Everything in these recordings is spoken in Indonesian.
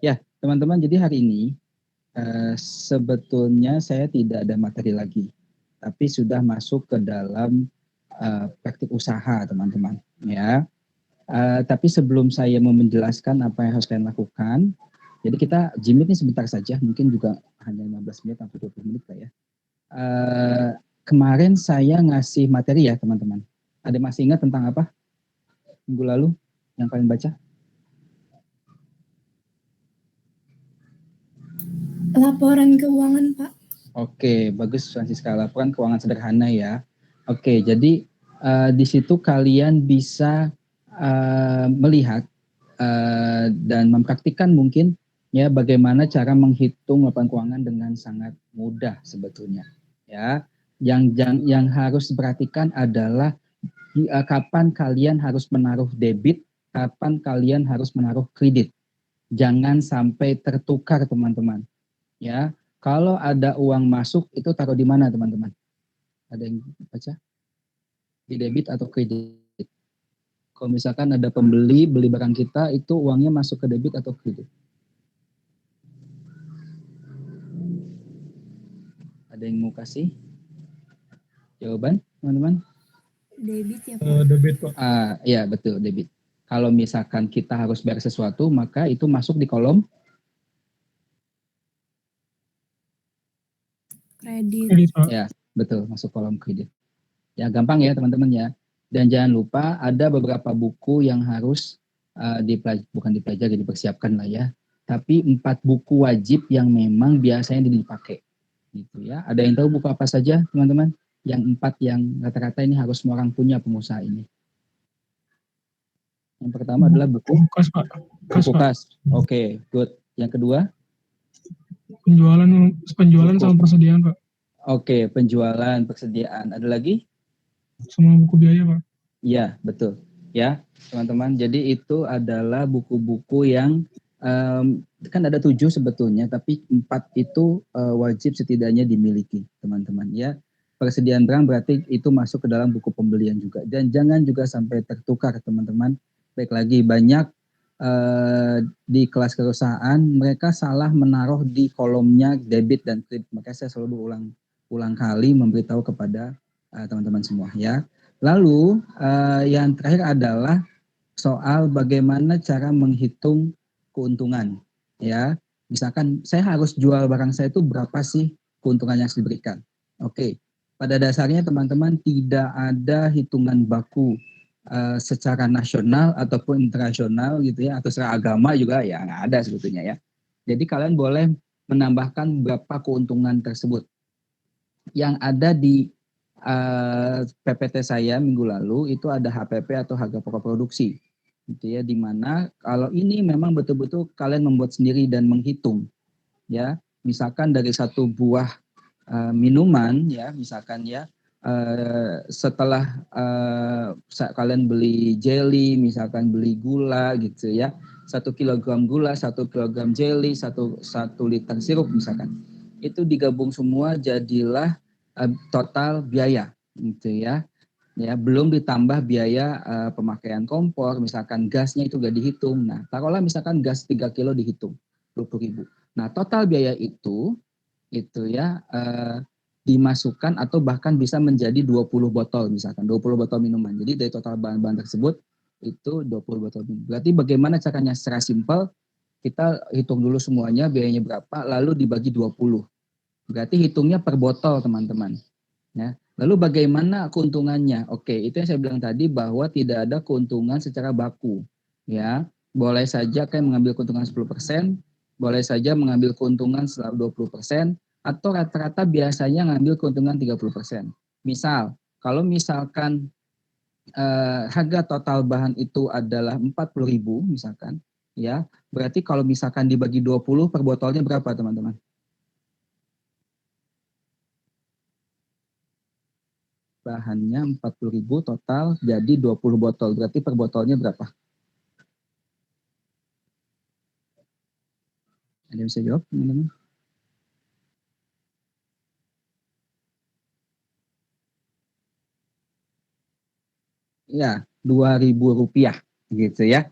Ya, teman-teman, jadi hari ini sebetulnya saya tidak ada materi lagi, tapi sudah masuk ke dalam praktik usaha, teman-teman. Ya, tapi sebelum saya mau menjelaskan apa yang harus kalian lakukan, jadi kita jimit ini sebentar saja, mungkin juga hanya 15 menit atau 20 menit lah ya. Kemarin saya ngasih materi ya, teman-teman. Ada masih ingat tentang apa minggu lalu yang kalian baca? Laporan keuangan, Pak. Oke, bagus Francisca. Laporan keuangan sederhana ya. Oke, jadi di situ kalian bisa melihat dan mempraktikkan mungkin ya bagaimana cara menghitung laporan keuangan dengan sangat mudah sebetulnya. Ya, yang harus diperhatikan adalah kapan kalian harus menaruh debit, kapan kalian harus menaruh kredit. Jangan sampai tertukar, teman-teman. Ya, kalau ada uang masuk itu taruh di mana, teman-teman? Ada yang baca? Di debit atau kredit? Kalau misalkan ada pembeli beli barang kita, itu uangnya masuk ke debit atau kredit? Ada yang mau kasih jawaban, teman-teman? Debit ya, Pak. Debit, Pak. Ya, betul, debit. Kalau misalkan kita harus bayar sesuatu, maka itu masuk di kolom Kredit. ya, betul, masuk kolom kredit. Ya, gampang ya, teman-teman ya. Dan jangan lupa ada beberapa buku yang harus bukan dipelajari, dipersiapkan lah ya. Tapi 4 buku wajib yang memang biasanya dipakai. Gitu ya. Ada yang tahu buku apa saja, teman-teman? Yang 4 yang rata-rata ini harus semua orang punya pengusaha ini. Yang pertama adalah buku kas, Pak. Buku kas. Oke, good. Yang kedua? Penjualan sama persediaan, Pak. Oke, penjualan, persediaan. Ada lagi? Sama buku biaya, Pak. Iya, betul. Ya, teman-teman. Jadi itu adalah buku-buku yang kan ada 7 sebetulnya, tapi 4 itu wajib setidaknya dimiliki, teman-teman. Ya, persediaan barang berarti itu masuk ke dalam buku pembelian juga. Dan jangan juga sampai tertukar, teman-teman. Baik lagi, banyak di kelas perusahaan mereka salah menaruh di kolomnya debit dan kredit. Maka saya selalu ulang kali memberitahu kepada teman-teman semua ya. Lalu yang terakhir adalah soal bagaimana cara menghitung keuntungan ya. Misalkan saya harus jual barang saya itu berapa sih keuntungan yang harus diberikan. Oke. Pada dasarnya teman-teman tidak ada hitungan baku secara nasional ataupun internasional gitu ya, atau secara agama juga ya nggak ada sebetulnya ya. Jadi kalian boleh menambahkan berapa keuntungan tersebut. Yang ada di PPT saya minggu lalu itu ada HPP atau harga pokok produksi, gitu ya, di mana kalau ini memang betul-betul kalian membuat sendiri dan menghitung, ya, misalkan dari satu buah minuman, ya, misalkan ya, setelah kalian beli jelly, misalkan beli gula, gitu ya, 1 kilogram gula, 1 kilogram jelly, satu liter sirup misalkan, itu digabung semua jadilah total biaya, gitu ya. Ya, belum ditambah biaya pemakaian kompor, misalkan gasnya itu gak dihitung. Nah, taruhlah misalkan gas 3 kilo dihitung 20.000. Nah, total biaya itu ya dimasukkan atau bahkan bisa menjadi 20 botol misalkan, 20 botol minuman. Jadi dari total bahan-bahan tersebut itu 20 botol minuman. Berarti bagaimana caranya secara simpel kita hitung dulu semuanya biayanya berapa lalu dibagi 20. Berarti hitungnya per botol, teman-teman. Ya. Lalu bagaimana keuntungannya? Oke, itu yang saya bilang tadi bahwa tidak ada keuntungan secara baku. Ya, boleh saja kayak mengambil keuntungan 10%, boleh saja mengambil keuntungan 20%, atau rata-rata biasanya ngambil keuntungan 30%. Misal, kalau misalkan harga total bahan itu adalah 40.000 misalkan, ya, berarti kalau misalkan dibagi 20 per botolnya berapa, teman-teman? Bahannya 40.000 total jadi 20 botol. Berarti per botolnya berapa? Ada yang bisa jawab, teman-teman? Ya, Rp2.000 gitu ya.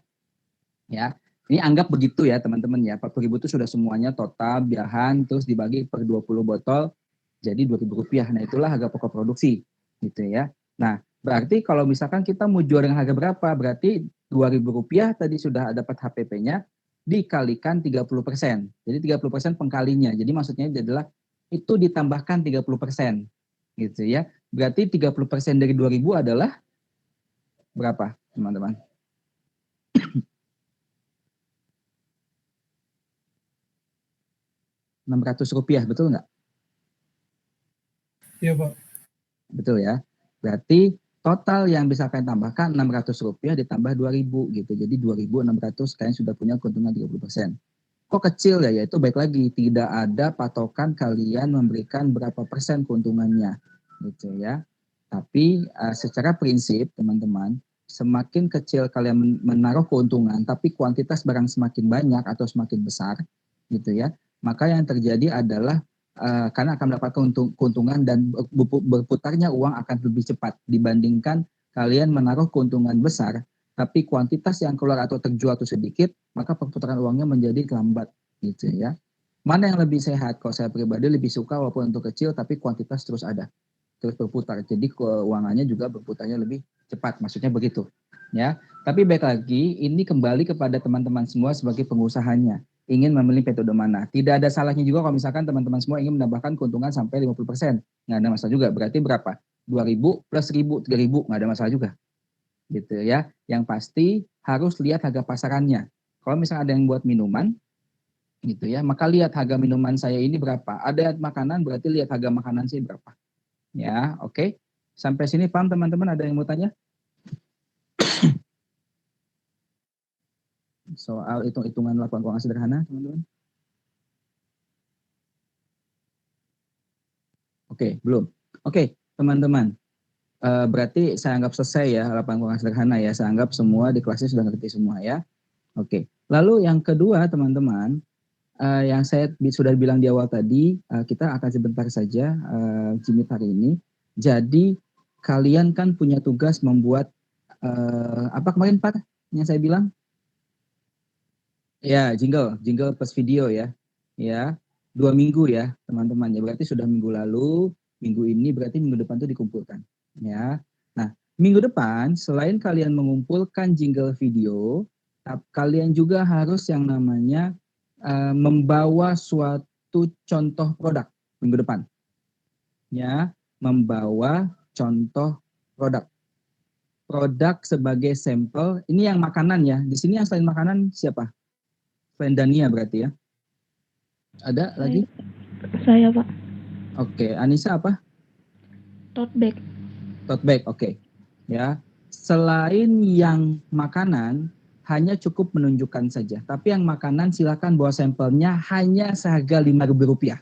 Ya. Ini anggap begitu ya teman-teman ya, 40.000 itu sudah semuanya total bahan, terus dibagi per 20 botol, jadi Rp2.000. Nah itulah harga pokok produksi gitu ya. Nah berarti kalau misalkan kita mau jual dengan harga berapa, berarti Rp2.000 tadi sudah dapat HPP-nya, dikalikan 30%. Jadi 30% pengkalinya. Jadi maksudnya adalah itu ditambahkan 30% gitu ya. Berarti 30% dari 2.000 adalah berapa teman-teman? Rp600, betul nggak? Iya Pak. Betul ya. Berarti total yang bisa kalian tambahkan Rp600 ditambah 2.000 gitu. Jadi 2.600 kalian sudah punya keuntungan 30%. Kok kecil ya? Yaitu baik lagi tidak ada patokan kalian memberikan berapa persen keuntungannya gitu ya. Tapi secara prinsip teman-teman, semakin kecil kalian menaruh keuntungan tapi kuantitas barang semakin banyak atau semakin besar gitu ya, maka yang terjadi adalah karena akan mendapatkan keuntungan dan berputarnya uang akan lebih cepat dibandingkan kalian menaruh keuntungan besar tapi kuantitas yang keluar atau terjual itu sedikit, maka perputaran uangnya menjadi lambat gitu ya. Mana yang lebih sehat? Kalau saya pribadi lebih suka walaupun untuk kecil tapi kuantitas terus ada, terus berputar. Jadi keuangannya juga berputarnya lebih cepat, maksudnya begitu. Ya, tapi baik lagi ini kembali kepada teman-teman semua sebagai pengusahanya ingin memilih metode mana. Tidak ada salahnya juga kalau misalkan teman-teman semua ingin menambahkan keuntungan sampai 50%. Nggak ada masalah juga. Berarti berapa? 2.000 plus 1.000, 3.000, nggak ada masalah juga. Gitu ya. Yang pasti harus lihat harga pasarannya. Kalau misalnya ada yang buat minuman, gitu ya, maka lihat harga minuman saya ini berapa. Ada makanan, berarti lihat harga makanan saya berapa. Ya, oke. Sampai sini paham teman-teman? Ada yang mau tanya? Soal hitung-hitungan laporan keuangan sederhana, teman-teman? Oke, belum. Oke, teman-teman. Berarti saya anggap selesai ya laporan keuangan sederhana ya. Saya anggap semua di kelasnya sudah ngerti semua ya. Oke. Lalu yang kedua, teman-teman, yang saya sudah bilang di awal tadi, kita akan sebentar saja Jimit hari ini. Jadi kalian kan punya tugas membuat apa kemarin Pak yang saya bilang? Ya, jingle plus video ya. Ya, 2 minggu ya, teman-teman. Ya, berarti sudah minggu lalu, minggu ini berarti minggu depan itu dikumpulkan. Ya. Nah, minggu depan selain kalian mengumpulkan jingle video, kalian juga harus yang namanya membawa suatu contoh produk minggu depan. Ya, membawa contoh produk. Produk sebagai sampel. Ini yang makanan ya. Di sini yang selain makanan siapa? Selain Dania berarti ya. Ada lagi? Saya, Pak. Oke, Anissa apa? Tote bag. Tote bag, oke. Ya. Selain yang makanan, hanya cukup menunjukkan saja. Tapi yang makanan silakan bawa sampelnya hanya seharga Rp5.000.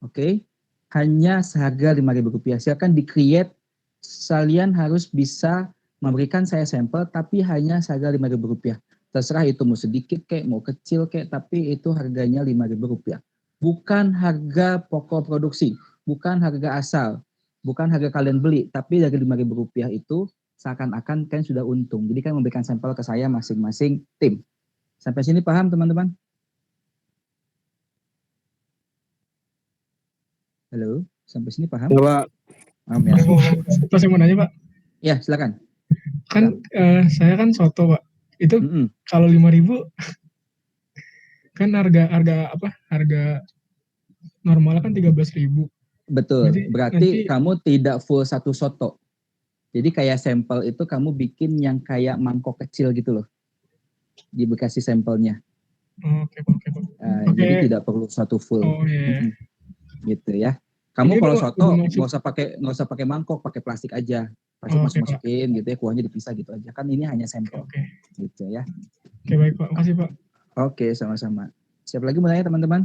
Oke. Hanya seharga Rp5.000. Silakan di-create. Kalian harus bisa memberikan saya sampel tapi hanya seharga Rp5.000. Terserah itu mau sedikit kek, mau kecil kek, tapi itu harganya Rp5.000. Bukan harga pokok produksi, bukan harga asal, bukan harga kalian beli, tapi dari Rp5.000 itu seakan-akan kalian sudah untung. Jadi kan memberikan sampel ke saya masing-masing tim. Sampai sini paham teman-teman? Halo, sampai sini paham? Pak. Paham ya? Pak saya mau nanya Pak. Ya, silakan. Kan saya kan soto Pak. Itu kalau 5.000 kan harga normalnya kan 13.000. Betul. Berarti kamu tidak full satu soto. Jadi kayak sampel itu kamu bikin yang kayak mangkok kecil gitu loh. Dikasih sampelnya. Oke, Pak. Jadi tidak perlu satu full. Oh iya. Gitu ya. Kamu kalau soto nggak usah pakai mangkok, pakai plastik aja. Plastik masukin gitu ya, kuahnya dipisah gitu aja. Kan ini hanya sampel. Gitu ya. Oke, baik Pak. Makasih Pak. Oke, sama-sama. Siapa lagi mau tanya teman-teman?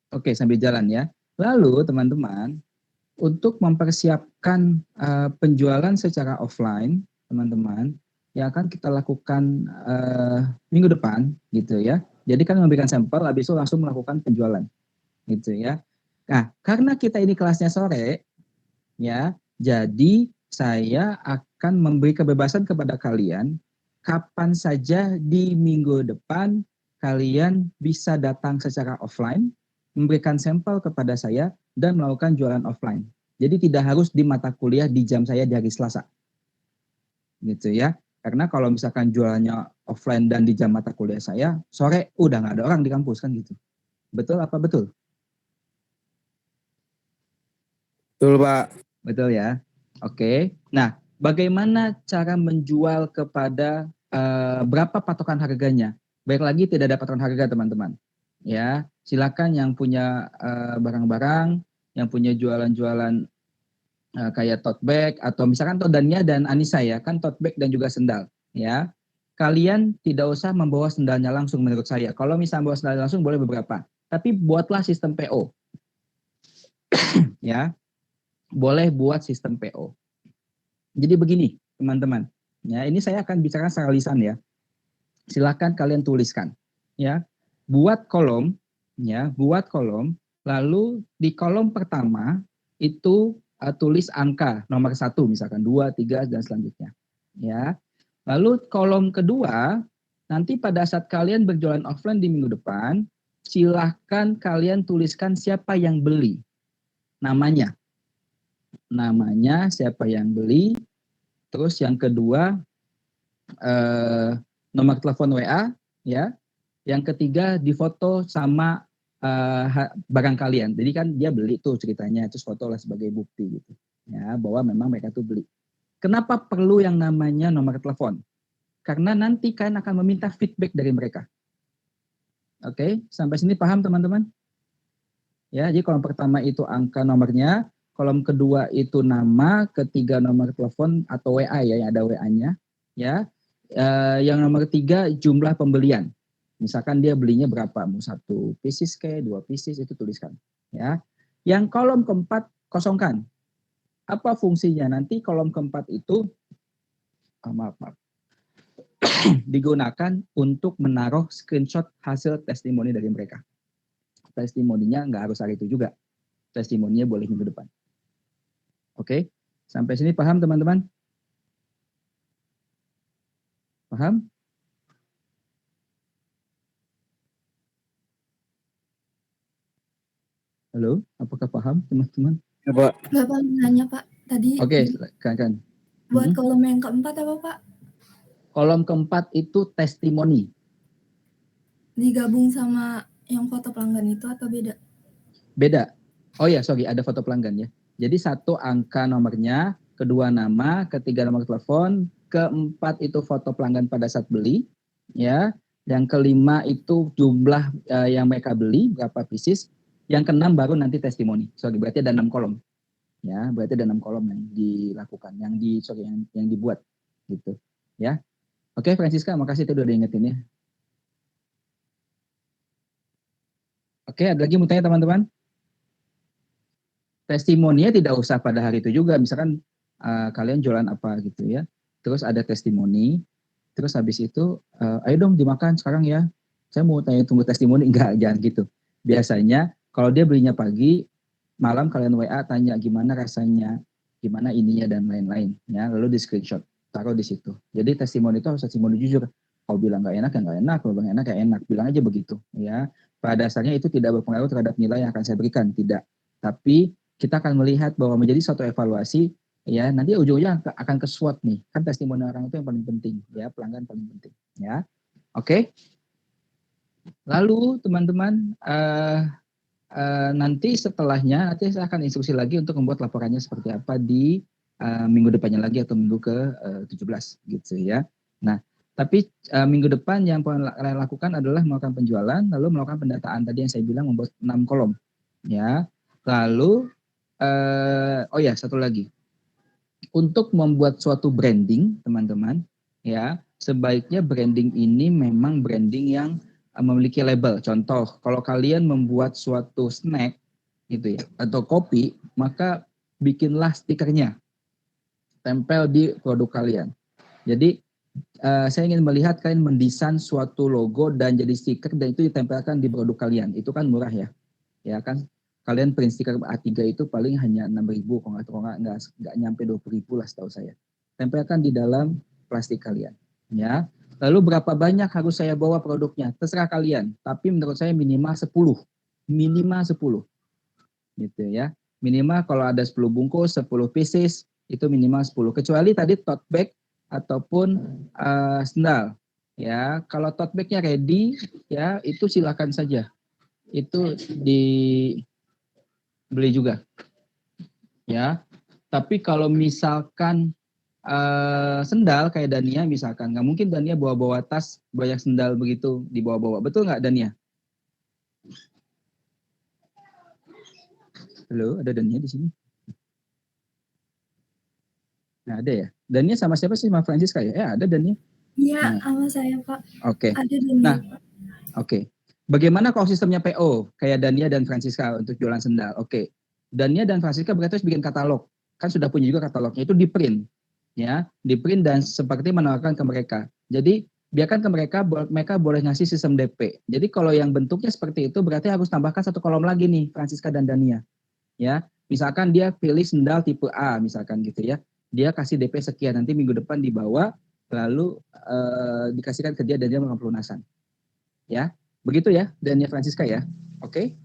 Oke, sambil jalan ya. Lalu teman-teman, untuk mempersiapkan penjualan secara offline, teman-teman, yang akan kita lakukan minggu depan, gitu ya. Jadi kan memberikan sampel, habis itu langsung melakukan penjualan, gitu ya. Nah, karena kita ini kelasnya sore, ya, jadi saya akan memberi kebebasan kepada kalian kapan saja di minggu depan kalian bisa datang secara offline, memberikan sampel kepada saya, dan melakukan jualan offline. Jadi tidak harus di mata kuliah di jam saya di hari Selasa. Gitu ya. Karena kalau misalkan jualannya offline dan di jam mata kuliah saya, sore udah nggak ada orang di kampus kan gitu. Betul apa betul? Betul, Pak. Betul ya. Oke. Nah, bagaimana cara menjual kepada berapa patokan harganya? Baik lagi tidak ada patokan harga teman-teman. Ya, silakan yang punya barang-barang, yang punya jualan-jualan kayak tote bag atau misalkan Todania dan Anissa ya, kan tote bag dan juga sendal ya. Kalian tidak usah membawa sendalnya langsung menurut saya. Kalau misalnya bawa sendalnya langsung boleh beberapa, tapi buatlah sistem PO. Ya. Boleh buat sistem PO. Jadi begini, teman-teman. Ya, ini saya akan bicara secara lisan ya. Silakan kalian tuliskan ya. Buat kolom ya, buat kolom, lalu di kolom pertama itu tulis angka nomor 1 misalkan 2, 3 dan selanjutnya. Ya. Lalu kolom kedua nanti pada saat kalian berjualan offline di minggu depan, silahkan kalian tuliskan siapa yang beli. Namanya, siapa yang beli. Terus yang kedua nomor telepon WA ya. Yang ketiga difoto sama barang kalian. Jadi kan dia beli tuh ceritanya, terus foto lah sebagai bukti gitu. Ya, bahwa memang mereka tuh beli. Kenapa perlu yang namanya nomor telepon? Karena nanti kalian akan meminta feedback dari mereka. Oke, sampai sini paham teman-teman? Ya, jadi kolom pertama itu angka nomornya, kolom kedua itu nama, ketiga nomor telepon atau WA ya, yang ada WA-nya. Ya, yang nomor ketiga jumlah pembelian. Misalkan dia belinya berapa, mau 1 pieces kayak 2 pieces itu tuliskan. Ya, yang kolom keempat kosongkan. Apa fungsinya? Nanti kolom keempat itu maaf. digunakan untuk menaruh screenshot hasil testimoni dari mereka. Testimoninya nggak harus hari itu juga. Testimoninya boleh minggu depan. Oke, sampai sini paham teman-teman? Paham? Halo, apakah paham teman-teman? Ya, Pak. Bapak nanya Pak, tadi Oke, silakan. buat kolom yang keempat apa Pak? Kolom keempat itu testimoni. Digabung sama yang foto pelanggan itu atau beda? Beda. Oh ya, sorry, ada foto pelanggan ya. Jadi 1 angka nomornya, kedua nama, ketiga nomor telepon, keempat itu foto pelanggan pada saat beli, ya. Yang kelima itu jumlah yang mereka beli, berapa pieces. Yang keenam baru nanti testimoni. Sorry, berarti ada 6 kolom. Ya, berarti ada 6 kolom yang dilakukan, yang dibuat gitu, ya. Oke, Francisca, makasih itu udah diingetin ya. Oke, ada lagi mau tanya teman-teman? Testimoninya tidak usah pada hari itu juga, misalkan kalian jualan apa gitu ya. Terus ada testimoni, terus habis itu ayo dong dimakan sekarang ya. Saya mau tunggu testimoni, enggak, jangan gitu. Biasanya kalau dia belinya pagi, malam kalian WA tanya gimana rasanya, gimana ininya dan lain-lain ya, lalu di screenshot, taruh di situ. Jadi testimoni itu harus testimoni jujur. Kalau bilang nggak enak ya nggak enak, kalau bilang enak ya enak, bilang aja begitu ya. Pada dasarnya itu tidak berpengaruh terhadap nilai yang akan saya berikan, tidak. Tapi kita akan melihat bahwa menjadi suatu evaluasi ya, nanti ujung-ujungnya akan ke SWOT nih. Kan testimoni orang itu yang paling penting ya, pelanggan paling penting ya. Oke. Lalu teman-teman nanti setelahnya nanti saya akan instruksi lagi untuk membuat laporannya seperti apa di minggu depannya lagi atau minggu ke-17 gitu ya. Nah, tapi minggu depan yang kalian lakukan adalah melakukan penjualan, lalu melakukan pendataan tadi yang saya bilang membuat 6 kolom ya. Lalu oh ya, satu lagi. Untuk membuat suatu branding, teman-teman, ya, sebaiknya branding ini memang branding yang memiliki label. Contoh, kalau kalian membuat suatu snack gitu ya, atau kopi, maka bikinlah stikernya. Tempel di produk kalian. Jadi saya ingin melihat kalian mendesain suatu logo dan jadi stiker dan itu ditempelkan di produk kalian. Itu kan murah ya. Ya kan? Kalian print stiker A3 itu paling hanya 6.000, kalau nggak nyampe 20.000 lah setahu saya. Tempelkan di dalam plastik kalian. Ya. Lalu berapa banyak harus saya bawa produknya? Terserah kalian. Tapi menurut saya minimal 10. Minimal 10. Gitu ya. Minimal kalau ada 10 bungkus, 10 pieces, itu minimal 10. Kecuali tadi tote bag ataupun sendal. Ya, kalau tote bagnya ready, ya itu silakan saja. Itu dibeli juga. Ya. Tapi kalau misalkan sendal kayak Dania misalkan, nggak mungkin Dania bawa-bawa tas banyak sendal begitu dibawa-bawa. Betul nggak Dania? Halo, ada Dania di sini? Nah, ada ya. Dania sama siapa sih? Sama Francisca ya? Ada Dania? Iya, sama saya Pak. Oke. Ada Dania. Nah, oke. Bagaimana kalau sistemnya PO kayak Dania dan Francisca untuk jualan sendal? Oke. Dania dan Francisca berarti harus bikin katalog. Kan sudah punya juga katalognya, itu di print. Ya, di print dan seperti menawarkan ke mereka. Jadi biarkan ke mereka boleh ngasih sistem DP. Jadi kalau yang bentuknya seperti itu berarti harus tambahkan satu kolom lagi nih Francisca dan Dania. Ya, misalkan dia pilih sendal tipe A misalkan gitu ya. Dia kasih DP sekian, nanti minggu depan dibawa lalu dikasihkan ke dia dan dia melakukan pelunasan. Ya, begitu ya Dania Francisca ya. Oke.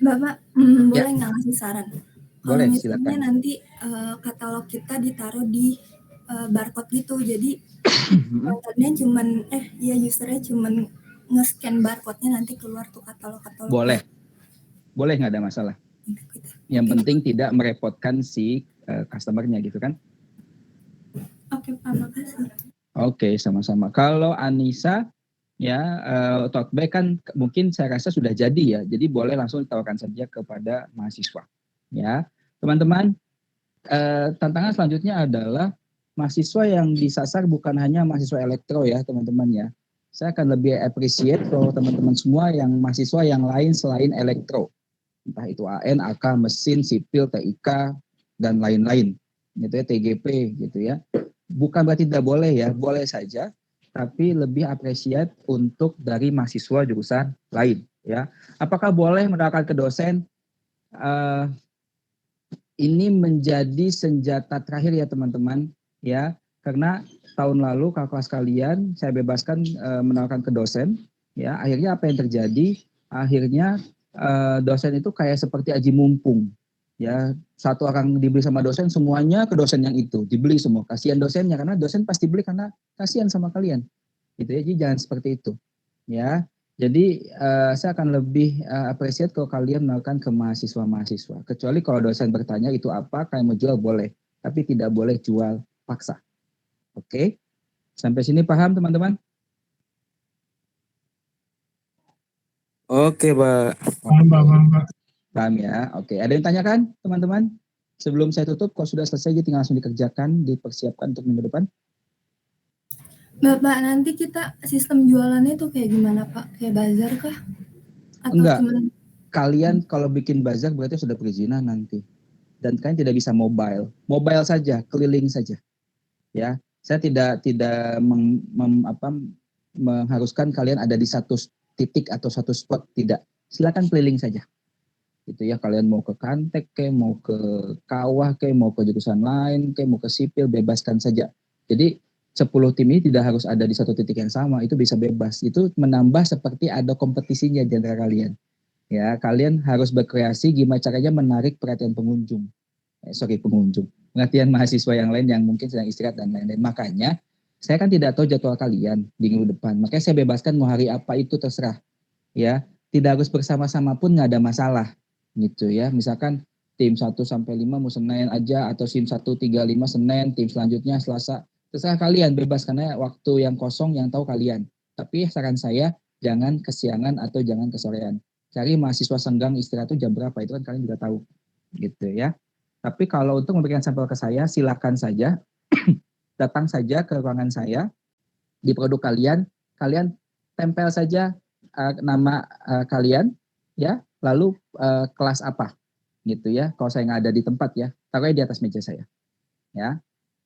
Bapak boleh nggak ngasih saran? Kalau Boleh, misalnya silakan. nanti katalog kita ditaruh di barcode gitu, jadi usernya cuman nge-scan barcode-nya nanti keluar tuh katalog-katalog. Boleh. Boleh, nggak ada masalah. Yang penting tidak merepotkan si customer-nya gitu kan. Oke Pak, makasih. Oke, sama-sama. Kalau Anissa ya tote bag kan mungkin saya rasa sudah jadi ya. Jadi boleh langsung ditawarkan saja kepada mahasiswa. Ya, teman-teman, tantangan selanjutnya adalah mahasiswa yang disasar bukan hanya mahasiswa elektro ya, teman-teman ya. Saya akan lebih appreciate kalau teman-teman semua yang mahasiswa yang lain selain elektro. Entah itu AN, AK, mesin, sipil, TIK, dan lain-lain. Gitu ya, TGP gitu ya. Bukan berarti tidak boleh ya, boleh saja. Tapi lebih apresiat untuk dari mahasiswa jurusan lain. Ya, apakah boleh menawarkan ke dosen? Ini menjadi senjata terakhir ya teman-teman ya, karena tahun lalu kakak kelas kalian saya bebaskan menawarkan ke dosen ya, akhirnya apa yang terjadi? Akhirnya dosen itu kayak seperti aji mumpung ya, satu orang dibeli sama dosen semuanya ke dosen yang itu dibeli semua, kasihan dosennya karena dosen pasti beli karena kasihan sama kalian gitu ya. Jadi jangan seperti itu ya. Jadi saya akan lebih appreciate kalau kalian melakukan ke mahasiswa-mahasiswa. Kecuali kalau dosen bertanya itu apa, kalian mau jual boleh. Tapi tidak boleh jual paksa. Oke? Sampai sini paham teman-teman? Oke, Pak. Paham, Pak. Paham ya? Oke. Ada yang tanyakan teman-teman? Sebelum saya tutup, kalau sudah selesai tinggal langsung dikerjakan, dipersiapkan untuk minggu depan. Bapak, nanti kita sistem jualannya tuh kayak gimana Pak? Kayak bazar kah? Atau enggak. cuman... Kalian kalau bikin bazar berarti sudah perizinan nanti. Dan kalian tidak bisa mobile. Mobile saja, keliling saja. Ya, saya tidak mengharuskan kalian ada di satu titik atau satu spot, tidak. Silakan keliling saja. Gitu ya, kalian mau ke Kantek ke, mau ke Kawah ke, mau ke jurusan lain ke, mau ke sipil, bebaskan saja. Jadi 10 tim ini tidak harus ada di satu titik yang sama, itu bisa bebas. Itu menambah seperti ada kompetisinya di antara kalian. Ya, kalian harus berkreasi gimana caranya menarik perhatian pengunjung. Perhatian mahasiswa yang lain yang mungkin sedang istirahat dan lain-lain. Makanya saya kan tidak tahu jadwal kalian di minggu depan. Makanya saya bebaskan mau hari apa itu terserah. Ya, tidak harus bersama-sama pun nggak ada masalah. Gitu ya. Misalkan tim 1 sampai 5 mau Senin aja atau tim 1 3 5 Senin, tim selanjutnya Selasa. Terserah kalian, bebas karena waktu yang kosong yang tahu kalian. Tapi saran saya jangan kesiangan atau jangan kesorean. Cari mahasiswa senggang istirahat itu jam berapa, itu kan kalian juga tahu. Gitu ya. Tapi kalau untuk memberikan sampel ke saya, silakan saja datang saja ke ruangan saya di produk kalian, kalian tempel saja nama kalian, ya, lalu kelas apa, gitu ya. Kalau saya nggak ada di tempat ya, taruhnya di atas meja saya, ya.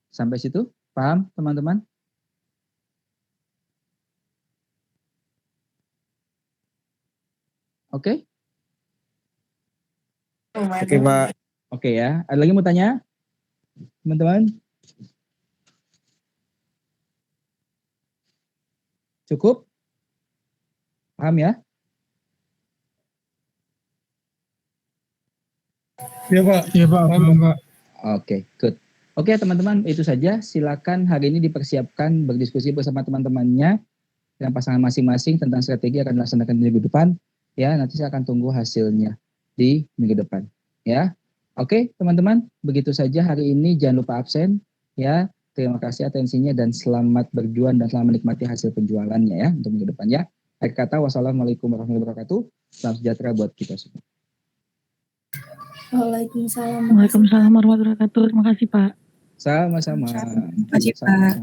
Sampai situ, paham teman-teman? Oke? Oke, Pak. Oke ya. Ada lagi mau tanya? Teman-teman? Cukup? Paham ya? Iya Pak. Iya Pak. Paham Pak. Oke, good. Oke teman-teman, itu saja. Silakan hari ini dipersiapkan berdiskusi bersama teman-temannya dengan pasangan masing-masing tentang strategi akan dilaksanakan di minggu depan. Ya, nanti saya akan tunggu hasilnya di minggu depan. Ya, oke teman-teman, begitu saja hari ini. Jangan lupa absen. Ya, terima kasih atensinya dan selamat berjuang dan selamat menikmati hasil penjualannya ya untuk minggu depan ya. Akhir kata, wassalamualaikum warahmatullahi wabarakatuh. Salam sejahtera buat kita semua. Waalaikumsalam. Waalaikumsalam warahmatullahi wabarakatuh. Terima kasih Pak. Sama-sama. Terima kasih, Pak.